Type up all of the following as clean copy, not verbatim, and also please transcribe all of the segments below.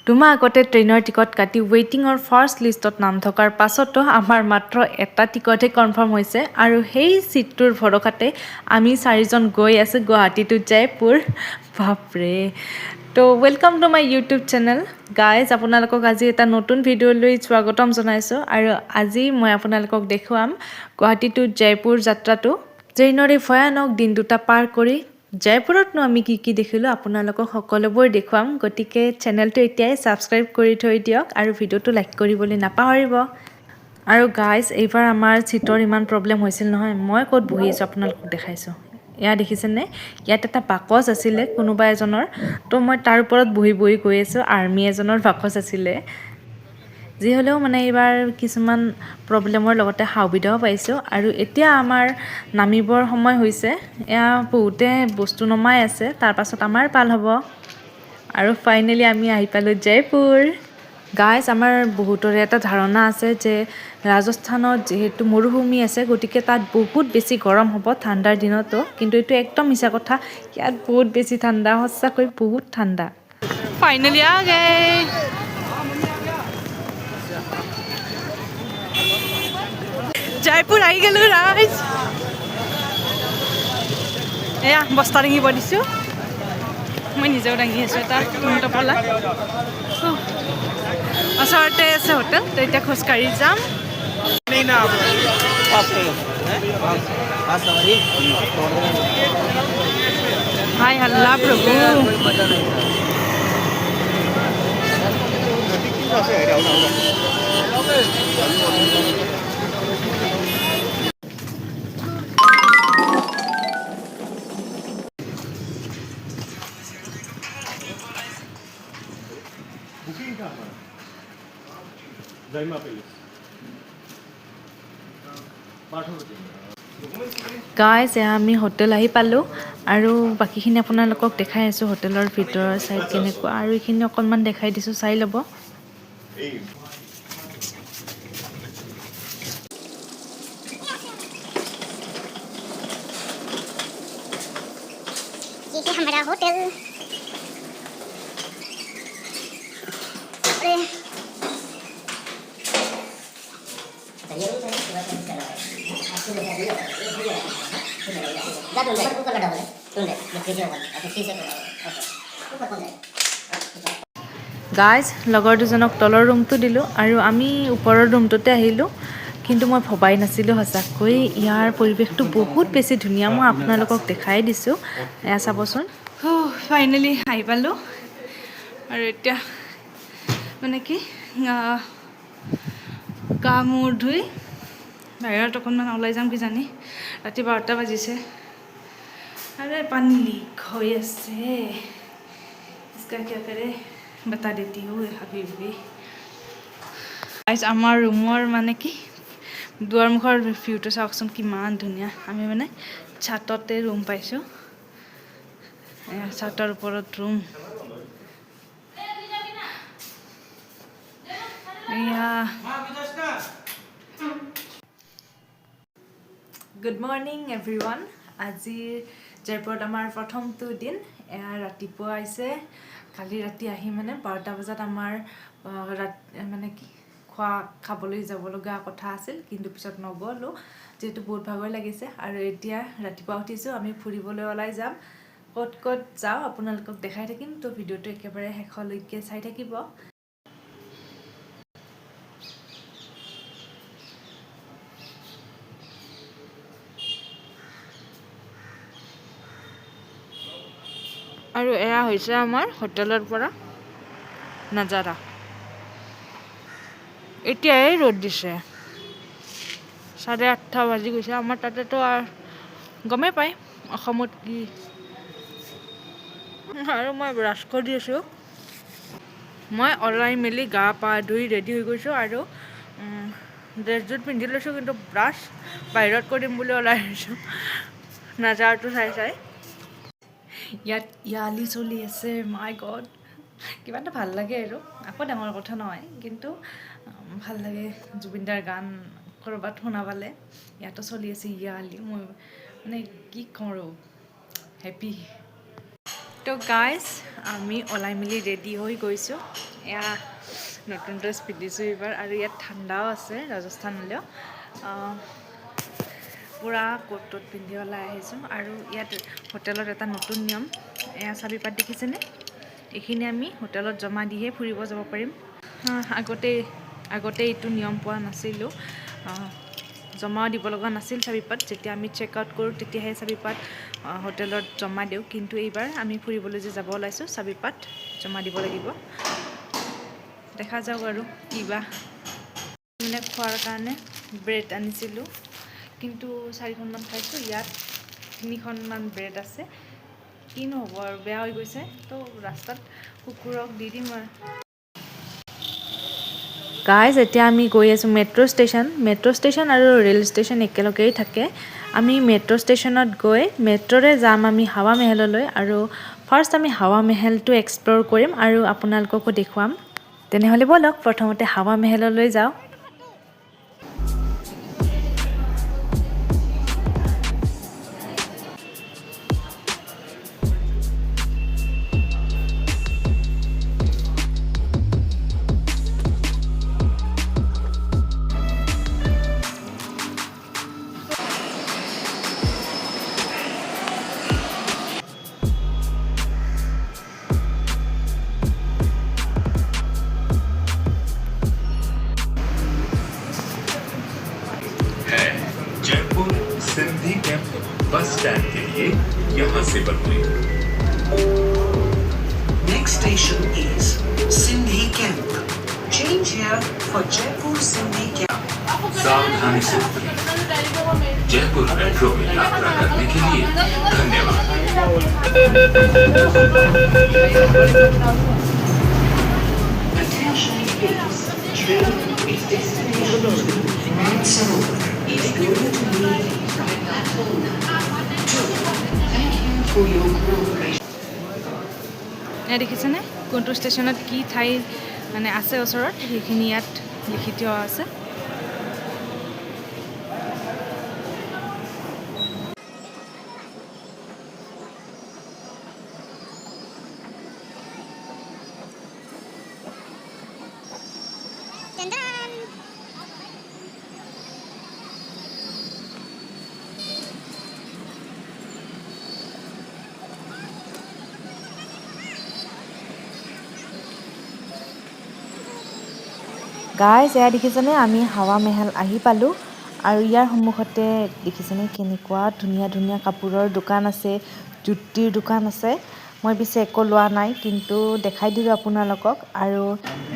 দুমাহ আগতে ট্ৰেইনৰ টিকট কাটি ৱেইটিঙৰ ফাৰ্ষ্ট লিষ্টত নাম থকাৰ পাছতো আমাৰ মাত্ৰ এটা টিকটহে কনফাৰ্ম হৈছে আৰু সেই চিটটোৰ ভৰসাতে আমি চাৰিজন গৈ আছোঁ গুৱাহাটী টু জয়পুৰ। বাপৰে। তো welcome to my YouTube channel guys, আপোনালোকক আজি এটা নতুন ভিডিঅ'লৈ স্বাগতম জনাইছোঁ আৰু আজি মই আপোনালোকক দেখুৱাম গুৱাহাটী টু জয়পুৰ যাত্ৰাটো। ট্ৰেইনৰ এই ভয়ানক দিন দুটা পাৰ কৰি জয়পুৰতনো আমি কি দেখিলোঁ আপোনালোকক সকলোবোৰ দেখুৱাম। গতিকে চেনেলটো এতিয়াই ছাবস্ক্ৰাইব কৰি থৈ দিয়ক আৰু ভিডিঅ'টো লাইক কৰিবলৈ নাপাহৰিব। আৰু গাইজ, এইবাৰ আমাৰ ছিটৰ ইমান প্ৰব্লেম হৈছিল নহয়। মই ক'ত বহি আছোঁ আপোনালোকক দেখাইছোঁ। এয়া দেখিছেনে, ইয়াত এটা বাকচ আছিলে কোনোবা এজনৰ, তো মই তাৰ ওপৰত বহি গৈ আছোঁ। আৰ্মি এজনৰ বাকচ আছিলে। যি হ'লেও মানে এইবাৰ কিছুমান প্ৰব্লেমৰ লগতে সুবিধাও পাইছোঁ। আৰু এতিয়া আমাৰ নামিবৰ সময় হৈছে। এয়া বহুতে বস্তু নমাই আছে, তাৰপাছত আমাৰ পাল হ'ব। আৰু ফাইনেলি আমি আহি পালোঁ জয়পুৰ। গাইজ, আমাৰ বহুতৰে এটা ধাৰণা আছে যে ৰাজস্থানত যিহেতু মৰুভূমি আছে, গতিকে তাত বহুত বেছি গৰম হ'ব ঠাণ্ডাৰ দিনতো, কিন্তু এইটো একদম মিছা কথা। ইয়াত বহুত বেছি ঠাণ্ডা, সঁচাকৈ বহুত ঠাণ্ডা। ফাইনেলি জয়পুৰ আহি গ'লোঁ ৰাইজ। এয়া বস্তা দাঙিব দিছোঁ, মই নিজেও দাঙি আছোঁ এটা টপলা। ওচৰতে আছে হোটেল, তো এতিয়া খোজকাঢ়ি যাম। হাই হল্লা প্ৰভু। গাইজ, আমি হোটেল আহি পালোঁ আৰু বাকীখিনি আপোনালোকক দেখাই আছোঁ হোটেলৰ ভিতৰৰ চাইড কেনেকুৱা, আৰু এইখিনি অকণমান দেখাই দিছোঁ, চাই ল'ব। हमारा होटल গাইজ, লগৰ দুজনক তলৰ ৰুমটো দিলোঁ আৰু আমি ওপৰৰ ৰুমটোতে আহিলোঁ। কিন্তু মই ভবাই নাছিলোঁ সঁচাকৈ ইয়াৰ পৰিৱেশটো বহুত বেছি ধুনীয়া। মই আপোনালোকক দেখাই দিছোঁ, এয়া চাবচোন। ফাইনেলি আহি পালোঁ আৰু এতিয়া মানে কি গা মূৰ ধুই বাহিৰত অকণমান ওলাই যাম কিজানি। ৰাতি 12টা বাজিছে। আৰে পানী লিক হৈ আছে। इसका क्या करे बता देती हूँ হাবিবি। আমাৰ ৰুমৰ মানে কি দুৱাৰমুখৰ ভিউটো চাওকচোন কিমান ধুনীয়া। আমি মানে ছাততে ৰুম পাইছোঁ। ছাতৰ ওপৰত ৰুম। Good morning everyone. আজি জয়পুৰত আমাৰ প্ৰথমটো দিন। এয়া ৰাতিপুৱা আহিছে। কালি ৰাতি আহি মানে 12টা বজাত আমাৰ মানে কি খাবলৈ যাব লগা কথা আছিল, কিন্তু পিছত নগ'লোঁ যিহেতু বহুত ভাগৰ লাগিছে। আৰু এতিয়া ৰাতিপুৱা উঠিছোঁ, আমি ফুৰিবলৈ ওলাই যাম। ক'ত ক'ত যাওঁ আপোনালোকক দেখাই থাকিম, তো ভিডিঅ'টো একেবাৰে শেষলৈকে চাই থাকিব। আৰু এয়া হৈছে আমাৰ হোটেলৰ পৰা নাজাৰা। এতিয়াই ৰ'দ দিছে, 8:30 বাজি গৈছে। আমাৰ তাতেতো গমেই পায় অসমত কি। আৰু মই ব্ৰাছ কৰি আছোঁ। মই ওলাই মেলি গা পা ধুই ৰেডি হৈ গৈছোঁ আৰু ড্ৰেছযোৰ পিন্ধি লৈছোঁ, কিন্তু ব্ৰাছ বাহিৰত কৰিম বুলি ওলাই আহিছোঁ নাজাৰটো চাই। ইয়াত ইয়ালি চলি আছে। মাই গড, কিবা এটা ভাল লাগে আৰু। আকৌ ডাঙৰ কথা নহয়, কিন্তু ভাল লাগে। জুবিনদাৰ গান ক'ৰবাত শুনা পালে। ইয়াতো চলি আছে ইয়ালি। মই মানে কি কৰোঁ, হেপী। তো গাইজ আমি ওলাই মেলি ৰেডি হৈ গৈছোঁ এয়া নতুন ড্ৰেছ পিন্ধিছোঁ এইবাৰ আৰু ইয়াত ঠাণ্ডাও আছে ৰাজস্থানলৈও পূৰা কোট টোট পিন্ধি ওলাই আহিছোঁ আৰু ইয়াত হোটেলত এটা নতুন নিয়ম এয়া চাবি পাত দেখিছেনে এইখিনি আমি হোটেলত জমা দিহে ফুৰিব যাব পাৰিম আগতে এইটো নিয়ম পোৱা নাছিলোঁ জমাও দিব লগা নাছিল চাবিপাত যেতিয়া আমি চেক আউট কৰোঁ তেতিয়াহে চাবিপাত হোটেলত জমা দিওঁ কিন্তু এইবাৰ আমি ফুৰিবলৈ যে যাব ওলাইছোঁ চাবিপাত জমা দিব লাগিব দেখা যাওক আৰু কিবা মানে খোৱাৰ কাৰণে ব্ৰেড আনিছিলোঁ কিন্তু 4খনমান খাইছোঁ ইয়াত 3খনমান ব্ৰেড আছে কিনো হ'ব আৰু বেয়া হৈ গৈছে তো ৰাস্তাত কুকুৰক দি দিম আৰু গাইজ এতিয়া আমি গৈ আছোঁ মেট্ৰ' ষ্টেচন আৰু ৰেল ষ্টেচন একেলগেই থাকে আমি মেট্ৰ' ষ্টেচনত গৈ মেট্ৰ'ৰে যাম আমি হাৱা মেহেললৈ আৰু ফাৰ্ষ্ট আমি হাৱা মেহেলটো এক্সপ্ল'ৰ কৰিম আৰু আপোনালোককো দেখুৱাম তেনেহ'লে ব'লক প্ৰথমতে হাৱা মেহেললৈ যাওঁ सिंधी कैंप बस स्टैंड के लिए यहाँ से बदले Next station is Sindhi Camp. Change here for Jaipur Sindhi Camp. सावधानी से उतरें। जयपुर मेट्रो में यात्रा करने के लिए धन्यवाद Attention please. Train is destination Mansarovar is going to leave right platform 2. Thank you for your cooperation. এয়া দেখিছেনে কোনটো ষ্টেচনত কি ঠাই মানে আছে ওচৰত সেইখিনি ইয়াত লিখি থোৱা আছে গাইজ এয়া দেখিছেনে আমি হাৱা মেহেল আহি পালোঁ আৰু ইয়াৰ সন্মুখতে দেখিছেনে কেনেকুৱা ধুনীয়া ধুনীয়া কাপোৰৰ দোকান আছে জুতিৰ দোকান আছে মই পিছে একো লোৱা নাই কিন্তু দেখাই দিলোঁ আপোনালোকক আৰু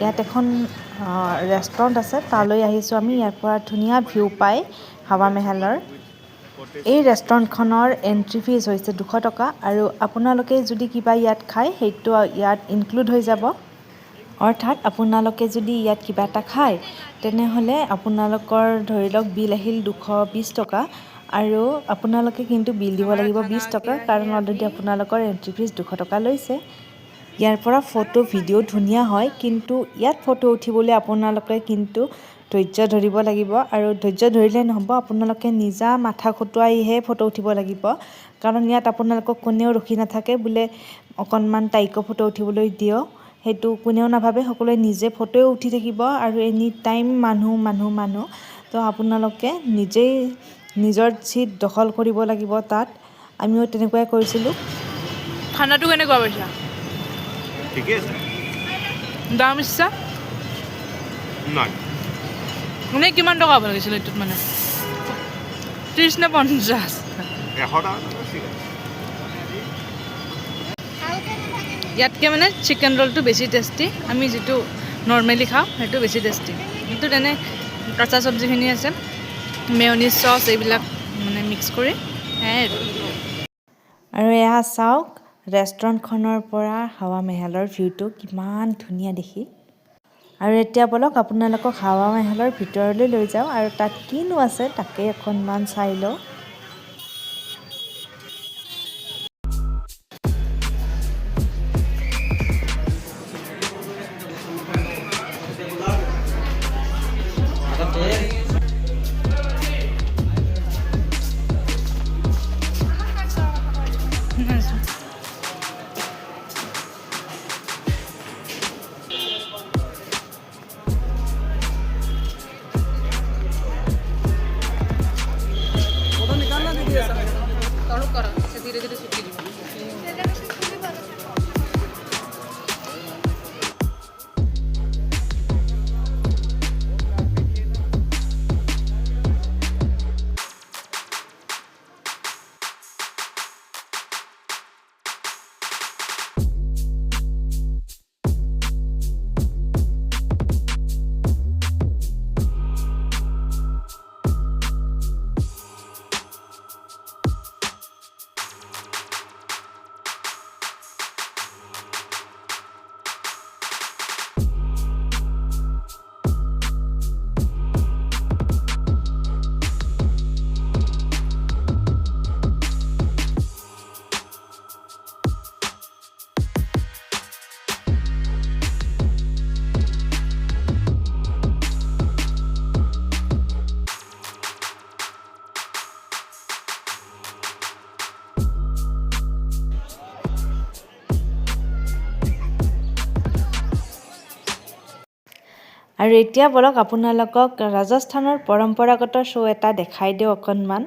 ইয়াত এখন ৰেষ্টুৰেণ্ট আছে তালৈ আহিছোঁ আমি ইয়াৰ পৰা ধুনীয়া ভিউ পাই হাৱা মেহেলৰ এই ৰেষ্টুৰেণ্টখনৰ এণ্ট্ৰি ফিজ হৈছে 200 টকা আৰু আপোনালোকে যদি কিবা ইয়াত খায় সেইটো ইয়াত ইনক্লুড হৈ যাব অৰ্থাৎ আপোনালোকে যদি ইয়াত কিবা এটা খায় তেনেহ'লে আপোনালোকৰ ধৰি লওক বিল আহিল 220 টকা আৰু আপোনালোকে কিন্তু বিল দিব লাগিব 20 টকা কাৰণ অলৰেডি আপোনালোকৰ এণ্ট্ৰি ফিজ 200 টকা লৈছে ইয়াৰ পৰা ফটো ভিডিঅ' ধুনীয়া হয় কিন্তু ইয়াত ফটো উঠিবলৈ আপোনালোকে কিন্তু ধৈৰ্য ধৰিব লাগিব আৰু ধৈৰ্য ধৰিলে নহ'ব আপোনালোকে নিজা মাথা খটুৱাইহে ফটো উঠিব লাগিব কাৰণ ইয়াত আপোনালোকক কোনেও ৰখি নাথাকে বোলে অকণমান তাইকো ফটো উঠিবলৈ দিয়ক সেইটো কোনেও নাভাবে সকলোৱে নিজে ফটোও উঠি থাকিব আৰু এনি টাইম মানুহ তো আপোনালোকে নিজেই নিজৰ চিট দখল কৰিব লাগিব তাত আমিও তেনেকুৱাই কৰিছিলোঁ খানাটো কেনেকুৱা পাইছা ঠিকে আছে দাম ইচ্ছা নাই মানে কিমান টকা হ'ব লাগিছিল এইটোত মানে 30 নে 50 100 টকা ইয়াতকৈ মানে চিকেন ৰ'লটো বেছি টেষ্টি আমি যিটো নৰ্মেলি খাওঁ সেইটো বেছি টেষ্টি কিন্তু তেনে কাঁচা চব্জিখিনি আছে মেয়নিজ চচ এইবিলাক মানে মিক্স কৰি আৰু এয়া চাওক ৰেষ্টুৰেণ্টখনৰ পৰা হাৱা মেহেলৰ ভিউটো কিমান ধুনীয়া দেখি আৰু এতিয়া বলক আপোনালোকক হাৱা মেহেলৰ ভিতৰলৈ লৈ যাওঁ আৰু তাত কিনো আছে তাকে অকণমান চাই লওঁ আৰু এতিয়া বলক আপোনালোকক ৰাজস্থানৰ পৰম্পৰাগত শ্ব' এটা দেখাই দিওঁ অকণমান।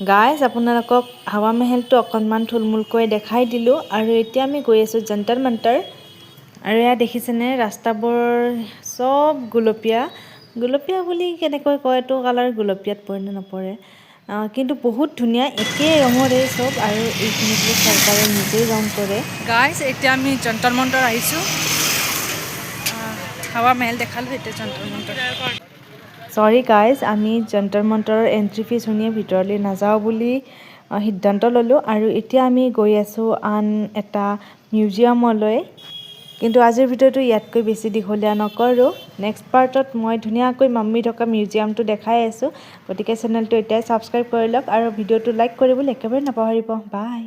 গাইজ আপোনালোকক হাৱা মেহেলটো অকণমান থুলমূলকৈ দেখাই দিলোঁ আৰু এতিয়া আমি গৈ আছোঁ জন্তৰ মন্তৰ। আৰু এয়া দেখিছেনে ৰাস্তাবোৰ চব গুলপীয়া বুলি কেনেকৈ কয় এইটো কালাৰ গুলপীয়াত পৰে নে নপৰে, কিন্তু বহুত ধুনীয়া একে ৰঙৰে চব। আৰু এইখিনি চৰকাৰে নিজেই ৰং কৰে। গাইজ এতিয়া আমি জন্তৰ মন্তৰ আহিছোঁ, হাৱা মেহেল দেখালোঁ, এতিয়া জন্তৰ মন্তৰ। চৰি গাইজ, আমি জন্তৰ মন্তৰৰ এণ্ট্ৰি ফিজ শুনিয়ে ভিতৰলৈ নাযাওঁ বুলি সিদ্ধান্ত ল'লোঁ। আৰু এতিয়া আমি গৈ আছোঁ আন এটা মিউজিয়ামলৈ। কিন্তু আজিৰ ভিডিঅ'টো ইয়াতকৈ বেছি দীঘলীয়া নকৰোঁ। নেক্সট পাৰ্টত মই ধুনীয়াকৈ মাম্মী থকা মিউজিয়ামটো দেখাই আছোঁ। গতিকে চেনেলটো এতিয়াই ছাবস্ক্ৰাইব কৰি লওক আৰু ভিডিঅ'টো লাইক কৰিবলৈ একেবাৰে নাপাহৰিব। বাই।